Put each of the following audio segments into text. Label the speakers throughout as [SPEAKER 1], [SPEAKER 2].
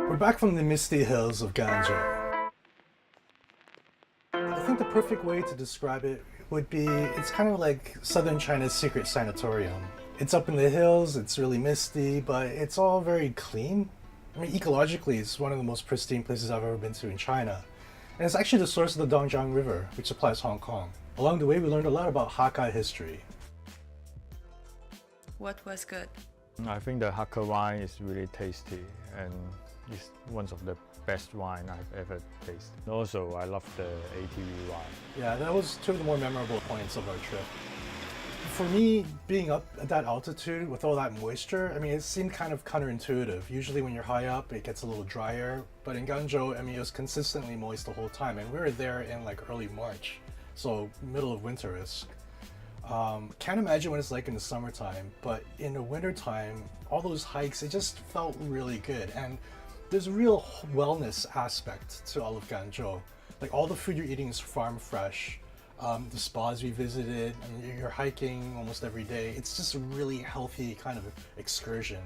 [SPEAKER 1] We're back from the misty hills of Ganzhou. I think the perfect way to describe it would be it's kind of like southern China's secret sanatorium. It's up in the hills, it's really misty, but it's all very clean. I mean, ecologically, it's one of the most pristine places I've ever been to in China. And it's actually the source of the Dongjiang River, which supplies Hong Kong. Along the way, we learned a lot about Hakka history.
[SPEAKER 2] What was good?
[SPEAKER 3] I think the Hakka wine is really tasty and it's one of the best wine I've ever tasted. Also, I love the ATV wine.
[SPEAKER 1] Yeah, that was two of the more memorable points of our trip. For me, being up at that altitude with all that moisture, I mean, it seemed kind of counterintuitive. Usually when you're high up, it gets a little drier, but in Ganzhou, I mean, it was consistently moist the whole time, and we were there in like early March, so middle of winter-ish. Can't imagine what it's like in the summertime, but in the wintertime, all those hikes, it just felt really good. And there's a real wellness aspect to all of Ganzhou. Like all the food you're eating is farm fresh. The spas we visited, I mean, you're hiking almost every day. It's just a really healthy kind of excursion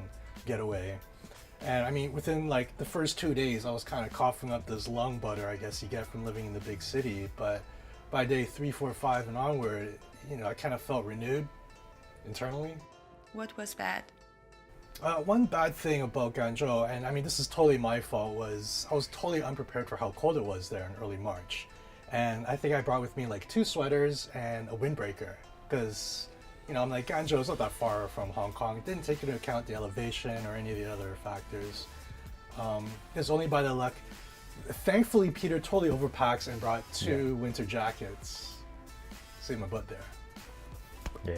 [SPEAKER 1] getaway. And I mean, within like the first 2 days, I was kind of coughing up this lung butter, I guess you get from living in the big city. But by day 3, 4, 5 and onward, you know, I kind of felt renewed internally.
[SPEAKER 2] What was bad?
[SPEAKER 1] One bad thing about Ganzhou, and I mean this is totally my fault, was I was totally unprepared for how cold it was there in early March. And I think I brought with me like 2 sweaters and a windbreaker because, you know, I'm like, Ganzhou is not that far from Hong Kong. It didn't take into account the elevation or any of the other factors. It's only by the luck. Thankfully, Peter totally overpacks and brought 2 winter jackets. Saved my butt there.
[SPEAKER 3] Yeah.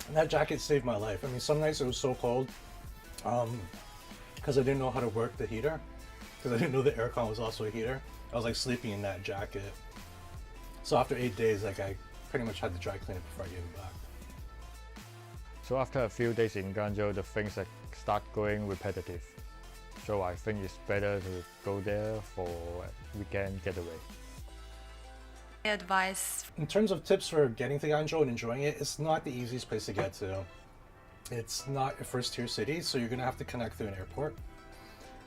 [SPEAKER 1] And that jacket saved my life. I mean, some nights it was so cold because I didn't know how to work the heater, because I didn't know the aircon was also a heater. I was like sleeping in that jacket. So after 8 days, like I pretty much had to dry clean it before I gave it back.
[SPEAKER 3] So after a few days in Ganzhou, the things like start going repetitive. So I think it's better to go there for a weekend getaway.
[SPEAKER 2] Advice?
[SPEAKER 1] In terms of tips for getting to Ganzhou and enjoying it, it's not the easiest place to get to. It's not a first-tier city, so you're gonna have to connect through an airport.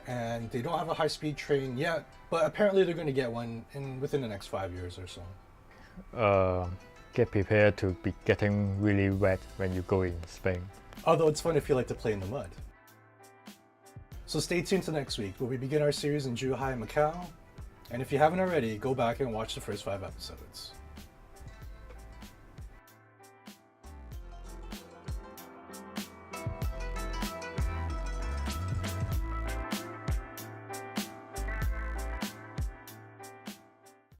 [SPEAKER 1] And they don't have a high-speed train yet, but apparently they're going to get one within the next 5 years or so.
[SPEAKER 3] Get prepared to be getting really wet when you go in Spain.
[SPEAKER 1] Although it's fun if you like to play in the mud. So stay tuned to next week where we begin our series in Zhuhai, Macau. And if you haven't already, go back and watch the first 5 episodes.